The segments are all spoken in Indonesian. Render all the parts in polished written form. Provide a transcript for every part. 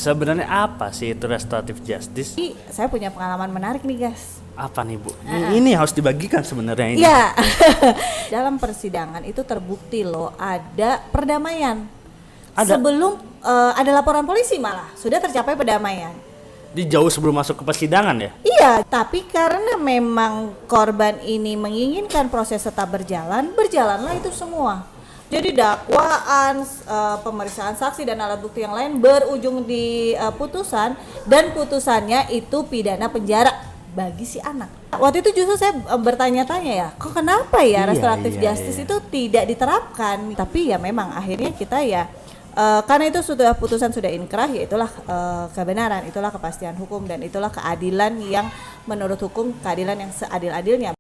Sebenarnya apa sih itu restoratif justice? Saya punya pengalaman menarik nih guys. Apa nih Bu? Ini harus dibagikan sebenarnya ini. Iya. Dalam persidangan itu terbukti loh ada perdamaian. Ada. Sebelum ada laporan polisi malah sudah tercapai perdamaian. Di jauh sebelum masuk ke persidangan ya? Iya, tapi karena memang korban ini menginginkan proses tetap berjalan, berjalanlah itu semua. Jadi dakwaan, pemeriksaan saksi dan alat bukti yang lain berujung di putusan, dan putusannya itu pidana penjara bagi si anak. Waktu itu justru saya bertanya-tanya ya, kok kenapa ya restoratif justice itu tidak diterapkan? Tapi ya memang akhirnya kita ya karena itu sudah putusan sudah inkrah, ya itulah kebenaran, itulah kepastian hukum, dan itulah keadilan yang menurut hukum keadilan yang seadil-adilnya.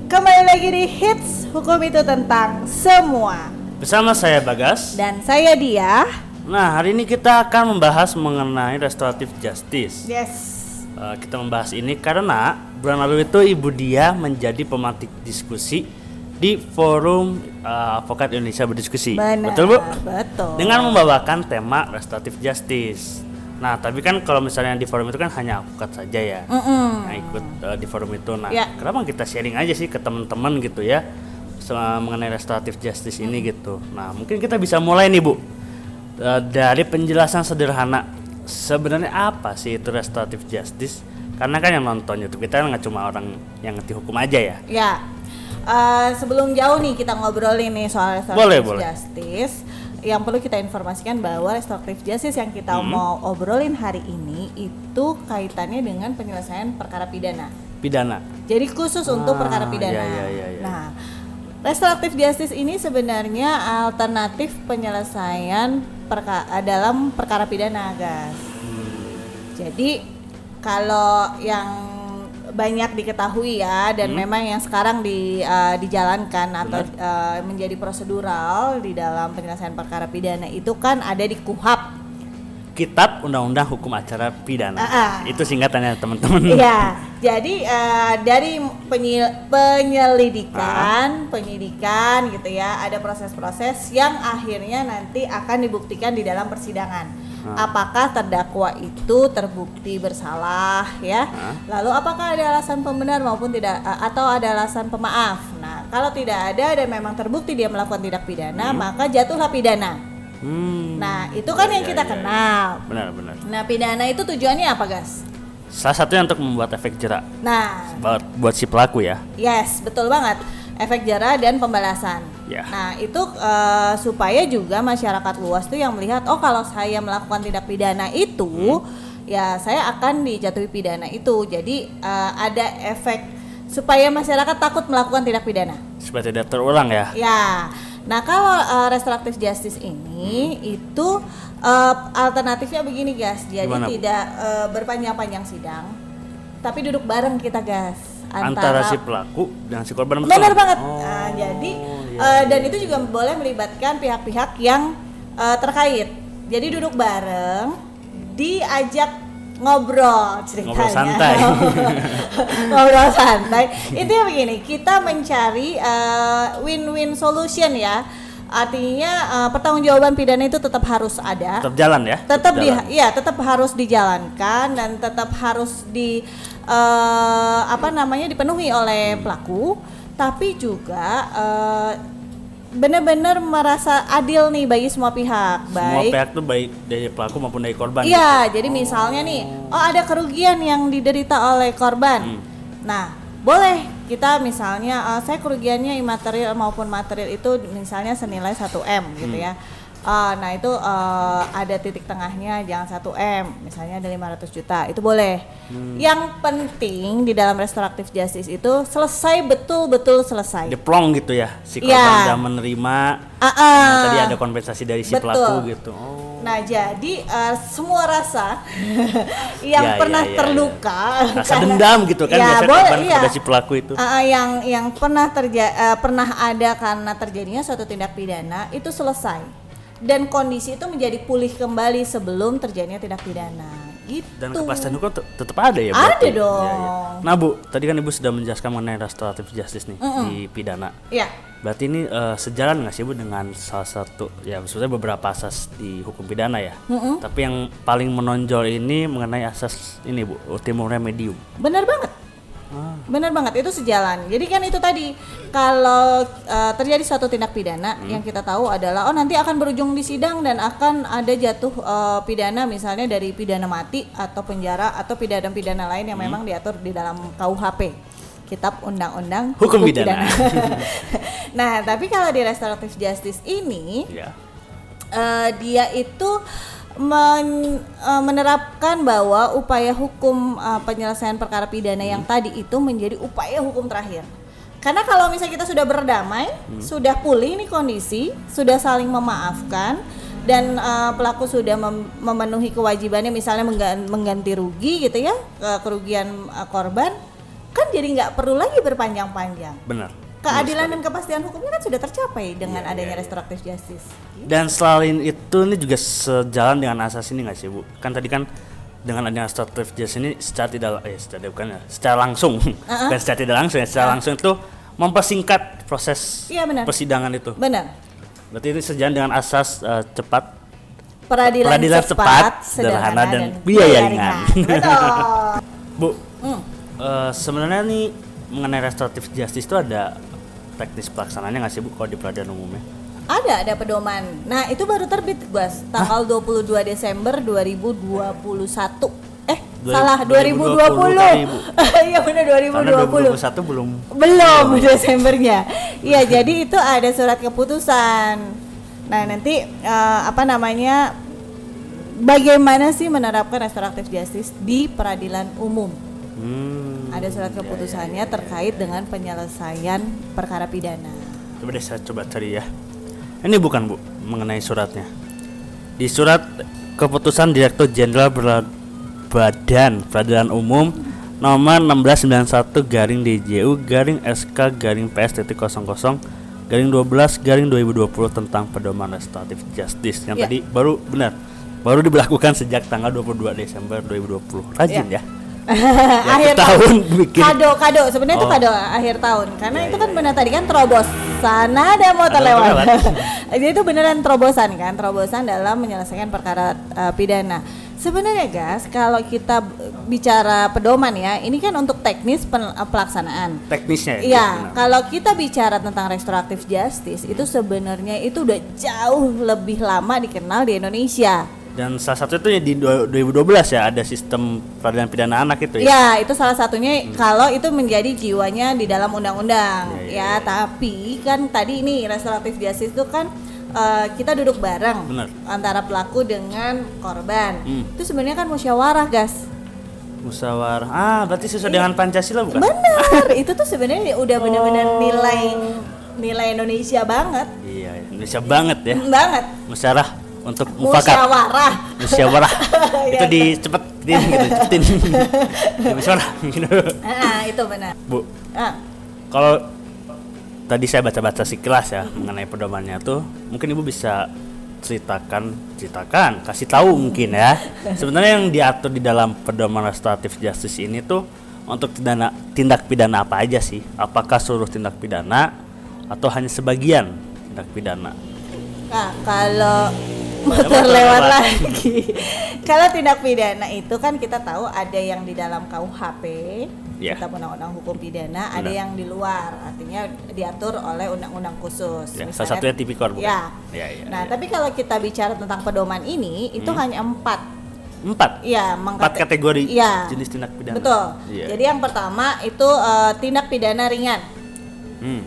Kembali lagi di Hits Hukum Itu Tentang Semua. Bersama saya Bagas. Dan saya Dia. Nah, hari ini kita akan membahas mengenai restoratif justice. Yes. Kita membahas ini karena bulan lalu itu Ibu Dia menjadi pemantik diskusi di forum Advokat Indonesia Berdiskusi. Benar, betul Bu? Betul. Dengan membawakan tema restoratif justice. Nah, tapi kan kalau misalnya di forum itu kan hanya advokat saja ya yang ikut di forum itu. Nah, kenapa kita sharing aja sih ke teman-teman gitu ya mengenai restoratif justice ini gitu. Nah, mungkin kita bisa mulai nih Bu dari penjelasan sederhana. Sebenarnya apa sih itu restoratif justice? Karena kan yang nonton YouTube kita nggak cuma orang yang ngerti hukum aja ya. Ya. Sebelum jauh nih kita ngobrolin nih soal restoratif justice. Yang perlu kita informasikan bahwa restoratif justice yang kita mau obrolin hari ini itu kaitannya dengan penyelesaian perkara pidana. Jadi khusus untuk perkara pidana. Ya. Nah, restoratif justice ini sebenarnya alternatif penyelesaian dalam perkara pidana, guys. Jadi kalau yang banyak diketahui ya, dan memang yang sekarang dijalankan atau menjadi prosedural di dalam penyelesaian perkara pidana itu kan ada di KUHP, Kitab Undang-Undang Hukum Acara Pidana. Itu singkatannya teman-teman. Iya. Jadi dari penyidikan gitu ya, ada proses-proses yang akhirnya nanti akan dibuktikan di dalam persidangan. Apakah terdakwa itu terbukti bersalah ya? Lalu apakah ada alasan pembenar maupun tidak, atau ada alasan pemaaf? Nah, kalau tidak ada dan memang terbukti dia melakukan tindak pidana, maka jatuhlah pidana. Nah, itu kan yang kita kenal. Benar. Nah, pidana itu tujuannya apa, Gas? Salah satunya untuk membuat efek jera. Nah, buat si pelaku ya. Yes, betul banget. Efek jera dan pembalasan. Ya. Nah, itu supaya juga masyarakat luas tuh yang melihat, oh kalau saya melakukan tindak pidana itu, ya saya akan dijatuhi pidana itu. Jadi ada efek supaya masyarakat takut melakukan tindak pidana. Supaya tidak terulang ya. Ya. Nah, kalau restoratif justice ini itu alternatifnya begini, guys. Jadi gimana, tidak berpanjang-panjang sidang, tapi duduk bareng kita, guys. Antara si pelaku dan si korban. Benar banget. Jadi dan itu juga boleh melibatkan pihak-pihak yang terkait. Jadi duduk bareng, diajak ngobrol ceritanya. Ngobrol santai. Ngobrol santai. Intinya begini, kita mencari win-win solution ya. Artinya pertanggungjawaban pidana itu tetap harus ada. Tetap jalan ya. Tetap harus dijalankan dan tetap harus dipenuhi oleh pelaku, tapi juga benar-benar merasa adil nih bagi semua pihak. Semua pihak tuh baik dari pelaku maupun dari korban. Iya, jadi misalnya nih, ada kerugian yang diderita oleh korban. Nah, boleh kita misalnya saya kerugiannya imaterial maupun material itu misalnya senilai 1M gitu ya. Nah itu ada titik tengahnya, jangan 1M, misalnya ada 500 juta, itu boleh. Yang penting di dalam restoratif justice itu selesai, betul-betul selesai. Diplong gitu ya, si korban udah menerima. Tadi ada kompensasi dari si pelaku gitu. Nah jadi semua rasa yang pernah terluka, rasa dendam gitu kan, biasanya korban kepada si pelaku itu. Yang pernah ada karena terjadinya suatu tindak pidana itu selesai. Dan kondisi itu menjadi pulih kembali sebelum terjadinya tindak pidana gitu. Dan kepastian hukum tetap ada ya? Ada berarti? dong. Ya. Nah Bu, tadi kan Ibu sudah menjelaskan mengenai restoratif justice nih di pidana. Iya. Berarti ini sejalan nggak sih Bu dengan salah satu, ya maksudnya beberapa asas di hukum pidana ya. Tapi yang paling menonjol ini mengenai asas ini Bu, ultimum remedium. Benar banget. Benar banget, itu sejalan. Jadi kan itu tadi, kalau terjadi suatu tindak pidana yang kita tahu adalah nanti akan berujung di sidang dan akan ada jatuh pidana, misalnya dari pidana mati atau penjara atau pidana-pidana lain yang memang diatur di dalam KUHP, Kitab Undang-Undang Hukum Pidana. Nah, tapi kalau di restoratif justice ini dia itu menerapkan bahwa upaya hukum penyelesaian perkara pidana yang tadi itu menjadi upaya hukum terakhir. Karena kalau misalnya kita sudah berdamai, sudah pulih nih kondisi, sudah saling memaafkan dan pelaku sudah memenuhi kewajibannya, misalnya mengganti rugi gitu ya, kerugian korban, kan jadi nggak perlu lagi berpanjang-panjang. Benar. Keadilan dan kepastian hukumnya kan sudah tercapai dengan adanya restoratif justice. Dan selain itu ini juga sejalan dengan asas ini nggak sih Bu? Kan tadi kan dengan adanya restoratif justice ini secara langsung, dan secara tidak langsung ya, secara langsung itu mempersingkat proses persidangan itu. Benar. Berarti ini sejalan dengan asas cepat, peradilan cepat, sederhana dan biaya ringan. Betul. Bu, sebenarnya nih mengenai restoratif justice itu ada teknis pelaksanaannya nggak sih Bu kalau di peradilan umumnya? Ada pedoman. Nah, itu baru terbit Bas, tanggal 22 Desember 2021. Salah, 2020. Iya benar, 2020. Karena 2021 belum Desembernya. Iya, jadi itu ada surat keputusan. Nah, nanti bagaimana sih menerapkan restoratif justice di peradilan umum? Ada surat keputusannya terkait dengan penyelesaian perkara pidana. Coba deh saya coba cari ya. Ini bukan Bu mengenai suratnya. Di surat keputusan Direktur Jenderal Badan Peradilan Umum nomor 1691/SK/PS.00/12/2020 tentang pedoman restoratif justice yang tadi baru diberlakukan sejak tanggal 22 Desember 2020. Rajin ya. Akhir tahun bikin kado sebenarnya itu kado akhir tahun karena itu kan benar tadi kan terobosan, ada motor lewat. Jadi itu beneran terobosan dalam menyelesaikan perkara pidana. Sebenarnya guys, kalau kita bicara pedoman ya, ini kan untuk teknis pelaksanaan. Teknisnya ya. Kalau kita bicara tentang restoratif justice itu sebenarnya itu udah jauh lebih lama dikenal di Indonesia. Dan salah satu itu di 2012 ya ada sistem peradilan pidana anak itu ya. Ya, itu salah satunya kalau itu menjadi jiwanya di dalam undang-undang. Ya, tapi kan tadi ini restoratif justice itu kan kita duduk bareng. Bener. Antara pelaku dengan korban. Itu sebenarnya kan musyawarah, guys. Musyawarah. Berarti sesuai dengan Pancasila bukan? Benar. Itu tuh sebenarnya udah benar-benar nilai Indonesia banget. Iya, Indonesia banget ya. Banget. Musyawarah untuk mufakat. Musyawarah. Itu cepetin. Musyawarah gitu. Itu benar. Bu. Kalau tadi saya baca-baca sekilas ya mengenai pedomannya tuh, mungkin Ibu bisa ceritakan, kasih tahu mungkin ya. Sebenarnya yang diatur di dalam pedoman restoratif justice ini tuh untuk tindak pidana apa aja sih? Apakah seluruh tindak pidana atau hanya sebagian tindak pidana? Nah, kalau motor lewat lagi. Kalau tindak pidana itu kan kita tahu ada yang di dalam KUHP, Kitab Undang-Undang Hukum Pidana, ada yang di luar, artinya diatur oleh undang-undang khusus. Ya, salah satunya tipikor bukan? Ya. Nah, tapi kalau kita bicara tentang pedoman ini, itu hanya 4. 4? Iya, 4 kategori jenis tindak pidana. Betul. Jadi yang pertama itu tindak pidana ringan.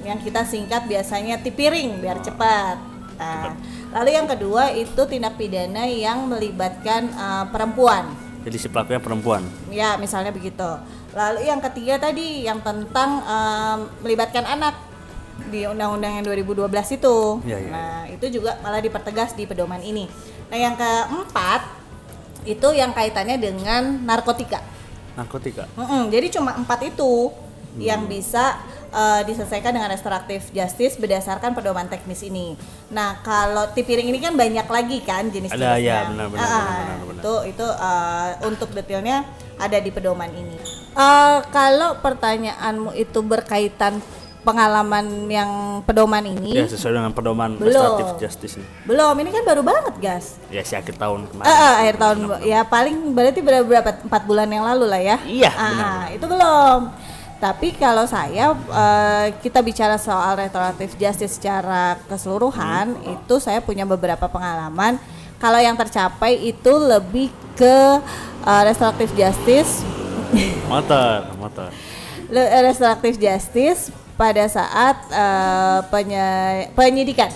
Yang kita singkat biasanya tipiring biar cepat. Lalu yang kedua itu tindak pidana yang melibatkan perempuan. Jadi si pelakunya perempuan. Ya, misalnya begitu. Lalu yang ketiga tadi yang tentang melibatkan anak di undang-undang yang 2012 itu. Nah, itu juga malah dipertegas di pedoman ini. Nah, yang keempat itu yang kaitannya dengan narkotika. Narkotika. Jadi cuma 4 itu yang bisa diselesaikan dengan restoratif justice berdasarkan pedoman teknis ini. Nah, kalau tip piring ini kan banyak lagi kan jenis-jenisnya. Ada ya, benar. Itu untuk detailnya ada di pedoman ini. Kalau pertanyaanmu itu berkaitan pengalaman yang pedoman ini, ya sesuai dengan pedoman restoratif justice ini. Belum, ini kan baru banget, Gas. Ya si akhir tahun kemarin. Akhir tahun, ya paling berarti berapa 4 bulan yang lalu lah ya. Iya, benar. Itu belum. Tapi kalau saya kita bicara soal restoratif justice secara keseluruhan, itu saya punya beberapa pengalaman. Kalau yang tercapai itu lebih ke restoratif justice. motor. Restoratif justice pada saat penyidikan.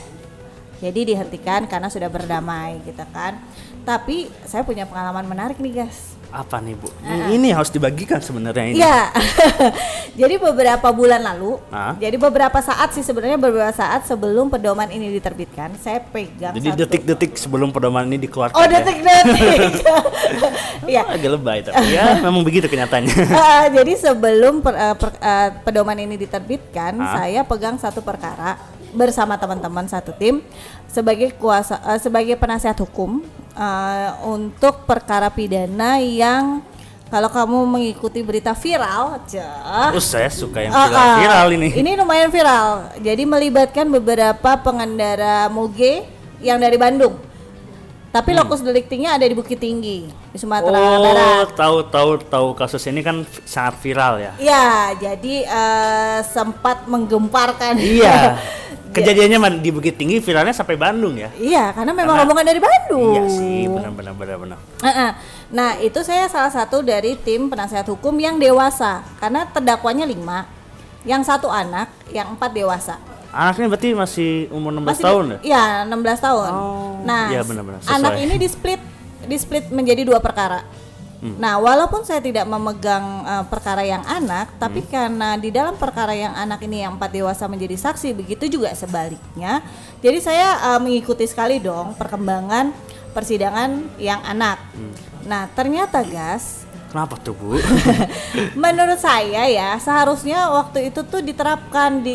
Jadi dihentikan karena sudah berdamai gitu kan. Tapi saya punya pengalaman menarik nih, guys. Apa nih, Bu? Ini harus dibagikan sebenarnya ini. Iya. Jadi beberapa bulan lalu, jadi beberapa saat sebelum pedoman ini diterbitkan, saya pegang. Jadi detik-detik sebelum pedoman ini dikeluarkan. Oh, detik-detik. Iya. Agak lebay tapi ya memang begitu kenyataannya. Jadi sebelum pedoman ini diterbitkan, saya pegang satu perkara bersama teman-teman satu tim sebagai penasihat hukum untuk perkara pidana yang kalau kamu mengikuti berita viral aja. Saya suka yang viral ini. Ini lumayan viral. Jadi melibatkan beberapa pengendara moge yang dari Bandung. Tapi lokus deliktinya ada di Bukit Tinggi, di Sumatera Barat. Tahu kasus ini kan sangat viral ya. Iya, jadi sempat menggemparkan. Iya. Kejadiannya di Bukit Tinggi, viralnya sampai Bandung ya. Iya, karena memang rombongan dari Bandung. Iya sih, benar. Nah, itu saya salah satu dari tim penasihat hukum yang dewasa, karena terdakwanya 5, yang 1 anak, yang 4 dewasa. Anaknya berarti masih umur 16 tahun ya? Iya, 16 tahun. Nah, iya benar. anak ini di-split menjadi 2 perkara. Nah, walaupun saya tidak memegang perkara yang anak, tapi karena di dalam perkara yang anak ini yang 4 dewasa menjadi saksi, begitu juga sebaliknya. Jadi saya mengikuti sekali dong perkembangan persidangan yang anak. Nah, ternyata, Gas, kenapa tuh, Bu? menurut saya ya seharusnya waktu itu tuh diterapkan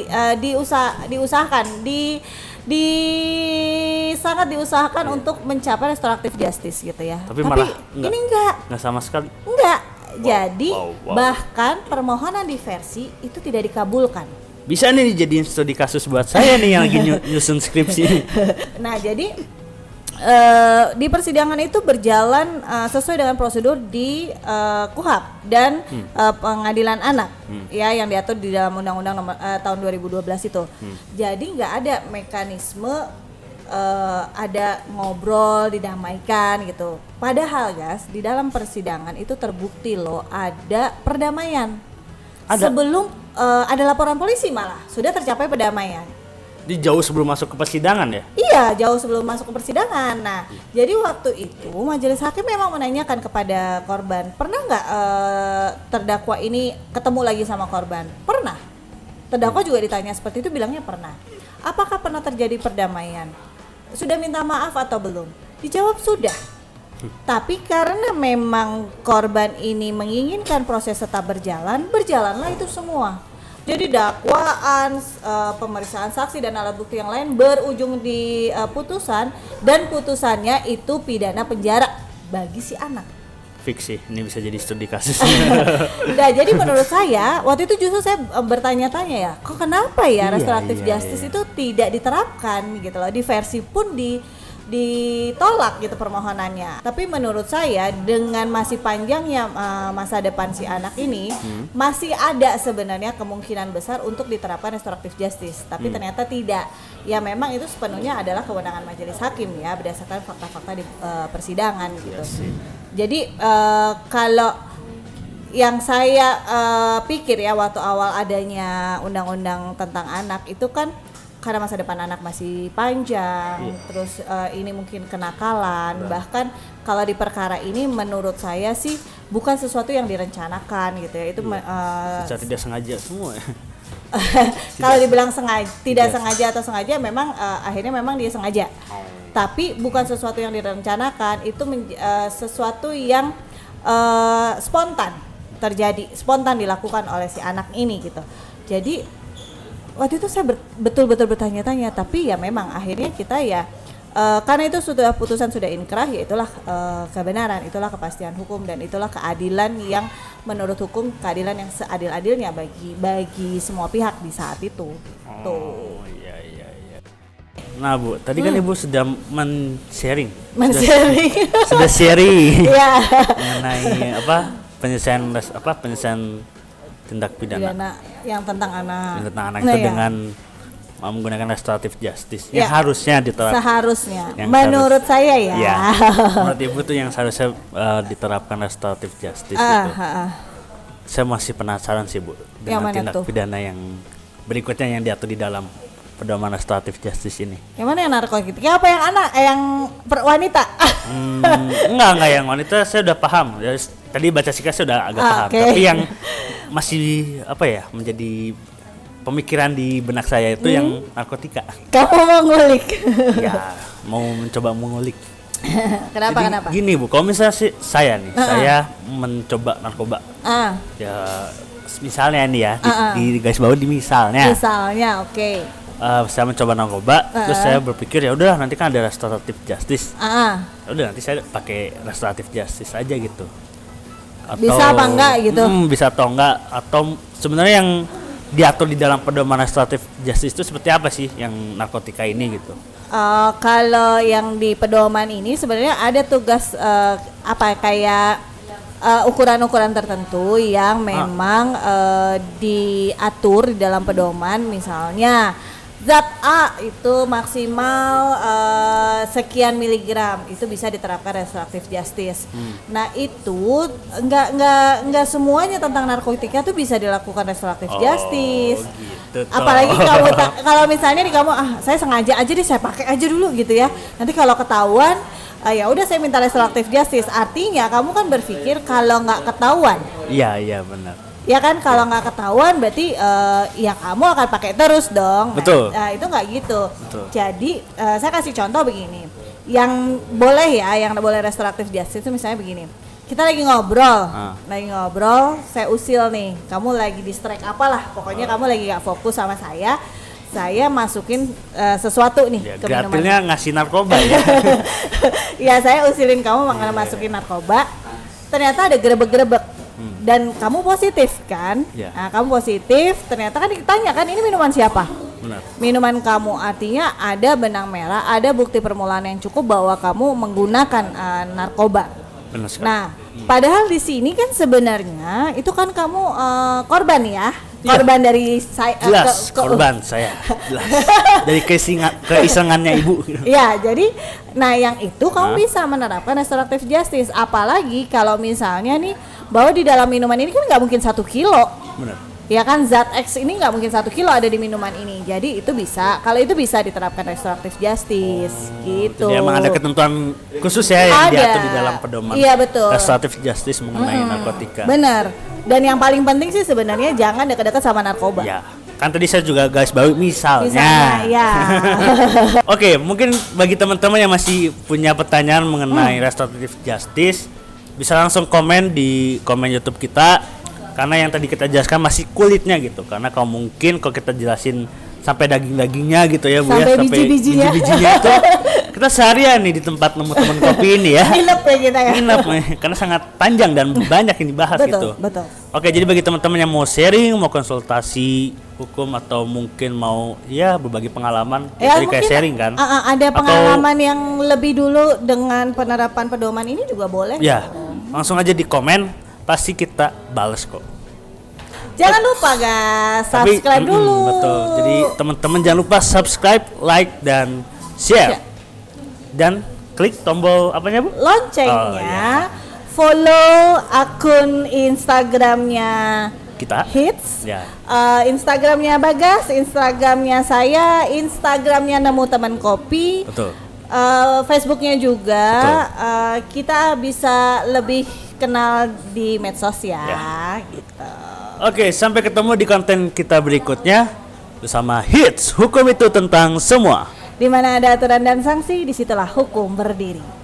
sangat diusahakan untuk mencapai restoratif justice gitu ya. Tapi malah ini enggak sama sekali. Enggak. Jadi bahkan permohonan diversi itu tidak dikabulkan. Bisa nih dijadiin studi kasus buat saya nih yang lagi nyusun skripsi. Nah, jadi di persidangan itu berjalan sesuai dengan prosedur di KUHAP dan pengadilan anak ya yang diatur di dalam undang-undang tahun 2012 itu. Jadi nggak ada mekanisme ada ngobrol didamaikan gitu. Padahal, Gas, di dalam persidangan itu terbukti loh ada perdamaian. Sebelum ada laporan polisi malah sudah tercapai perdamaian. Di jauh sebelum masuk ke persidangan ya? Iya, jauh sebelum masuk ke persidangan. Nah, jadi waktu itu majelis hakim memang menanyakan kepada korban, pernah nggak terdakwa ini ketemu lagi sama korban? Pernah. Terdakwa juga ditanya seperti itu, bilangnya pernah. Apakah pernah terjadi perdamaian? Sudah minta maaf atau belum? Dijawab sudah. Tapi karena memang korban ini menginginkan proses tetap berjalan, berjalanlah itu semua. Jadi dakwaan, pemeriksaan saksi dan alat bukti yang lain berujung di putusan, dan putusannya itu pidana penjara bagi si anak. Fiksi, ini bisa jadi studi kasus. Nah, jadi menurut saya waktu itu justru saya bertanya-tanya ya, kok kenapa ya restoratif justice itu tidak diterapkan gitu loh, diversi pun ditolak gitu permohonannya. Tapi menurut saya dengan masih panjangnya masa depan si anak ini, masih ada sebenarnya kemungkinan besar untuk diterapkan restoratif justice. Tapi ternyata tidak. Ya memang itu sepenuhnya adalah kewenangan majelis hakim ya berdasarkan fakta-fakta di persidangan gitu. Jadi kalau yang saya pikir ya waktu awal adanya undang-undang tentang anak itu kan karena masa depan anak masih panjang, terus ini mungkin kenakalan, bahkan kalau di perkara ini menurut saya sih bukan sesuatu yang direncanakan gitu ya, itu secara tidak sengaja semua. Kalau dibilang tidak sengaja atau sengaja, memang akhirnya memang dia sengaja, tapi bukan sesuatu yang direncanakan, itu sesuatu yang spontan terjadi, spontan dilakukan oleh si anak ini gitu. Jadi waktu itu saya betul-betul bertanya-tanya, tapi ya memang akhirnya kita ya karena itu sudah putusan sudah inkrah, ya itulah kebenaran, itulah kepastian hukum, dan itulah keadilan yang menurut hukum keadilan yang seadil-adilnya bagi semua pihak di saat itu. Tuh. Iya. Nah Bu, tadi kan Ibu sudah men-sharing. Sudah sharing mengenai penyelesaian tindak pidana yang tentang anak. Tentang anak itu dengan menggunakan restoratif justice yang harusnya diterapkan. Seharusnya, menurut saya ya. Menurut Ibu tuh yang seharusnya diterapkan restoratif justice itu. Saya masih penasaran sih Bu dengan tindak pidana yang berikutnya yang diatur di dalam pedoman restoratif justice ini. Yang mana yang narkotika? Apa yang anak? Yang wanita? Enggak yang wanita saya udah paham. Tadi baca sikap saya udah agak paham. Okay. Tapi yang masih menjadi pemikiran di benak saya itu yang narkotika. Kamu mau ngulik? Ya, mau mencoba mengulik. Kenapa? Gini Bu, kalau misalnya saya saya mencoba narkoba. Ya, misalnya nih ya, di garis bawah di misalnya. Misalnya, oke. Saya mencoba narkoba, terus saya berpikir ya udah nanti kan ada restoratif justice. Udah nanti saya pakai restoratif justice aja gitu. Atau, bisa apa enggak gitu? Bisa atau enggak, atau sebenarnya yang diatur di dalam pedoman restoratif justice itu seperti apa sih yang narkotika ini gitu? Kalau yang di pedoman ini sebenarnya ada tugas kayak ukuran-ukuran tertentu yang memang diatur di dalam pedoman, misalnya zat A itu maksimal sekian miligram, itu bisa diterapkan restoratif justice. Nah itu nggak semuanya tentang narkotika tuh bisa dilakukan restoratif justice. Gitu. Apalagi kalau misalnya kamu saya sengaja aja deh, saya pakai aja dulu gitu ya. Nanti kalau ketahuan ya udah saya minta restoratif justice. Artinya kamu kan berpikir kalau nggak ketahuan. Iya benar. Ya kan, kalau nggak ketahuan berarti ya kamu akan pakai terus dong. Betul. Nah, itu nggak gitu. Betul. Jadi saya kasih contoh begini. Yang boleh restoratif justice itu misalnya begini. Kita lagi ngobrol, saya usil nih, kamu lagi distract apalah, pokoknya kamu lagi nggak fokus sama saya masukin sesuatu nih ke minuman. Gratilnya ngasih narkoba ya. Ya, saya usilin kamu masukin narkoba. Ternyata ada gerebek-gerebek. Dan kamu positif kan? Nah, kamu positif, ternyata kan ditanya kan ini minuman siapa? Benar. Minuman kamu, artinya ada benang merah, ada bukti permulaan yang cukup bahwa kamu menggunakan narkoba. Benar sekali. Nah, padahal di sini kan sebenarnya itu kan kamu korban ya. Korban dari saya. Jelas, korban saya. Jelas. Dari keisengannya Ibu. Ya, jadi yang itu kamu bisa menerapkan restoratif justice. Apalagi kalau misalnya nih bahwa di dalam minuman ini kan nggak mungkin 1 kilo. Benar. Ya kan, zat X ini nggak mungkin 1 kilo ada di minuman ini. Jadi itu bisa, kalau itu bisa diterapkan restoratif justice gitu. Jadi emang ada ketentuan khusus ya yang diatur di dalam pedoman. Iya, betul. Restoratif justice mengenai narkotika. Benar. Dan yang paling penting sih sebenarnya jangan dekat-dekat sama narkoba. Ya. Kan tadi saya juga guys baru misalnya ya. Oke, mungkin bagi teman-teman yang masih punya pertanyaan mengenai restoratif justice, bisa langsung komen di komen YouTube kita, karena yang tadi kita jelaskan masih kulitnya gitu. Karena kalau mungkin kalau kita jelasin sampai daging-dagingnya gitu ya Bu, sampai biji-bijinya itu kita seharian nih di tempat nemu teman kopi ini ya. Nginep ya kita ya. Nginep nih, karena sangat panjang dan banyak yang dibahas gitu. Betul. Oke, jadi bagi teman-teman yang mau sharing, mau konsultasi hukum, atau mungkin mau berbagi pengalaman, jadi kayak sharing kan. Ada pengalaman yang lebih dulu dengan penerapan pedoman ini juga boleh. Ya, langsung aja di komen, pasti kita balas kok. Jangan lupa guys, subscribe dulu. Betul. Jadi teman-teman jangan lupa subscribe, like, dan share. Dan klik tombol apanya Bu? Loncengnya. Follow akun Instagramnya kita Hits, Instagramnya Bagas, Instagramnya saya, Instagramnya Nemu Teman Kopi. Betul. Facebooknya juga. Kita bisa lebih kenal di medsos ya. Gitu. Oke, sampai ketemu di konten kita berikutnya bersama Hits. Hukum itu tentang semua. Di mana ada aturan dan sanksi, disitulah hukum berdiri.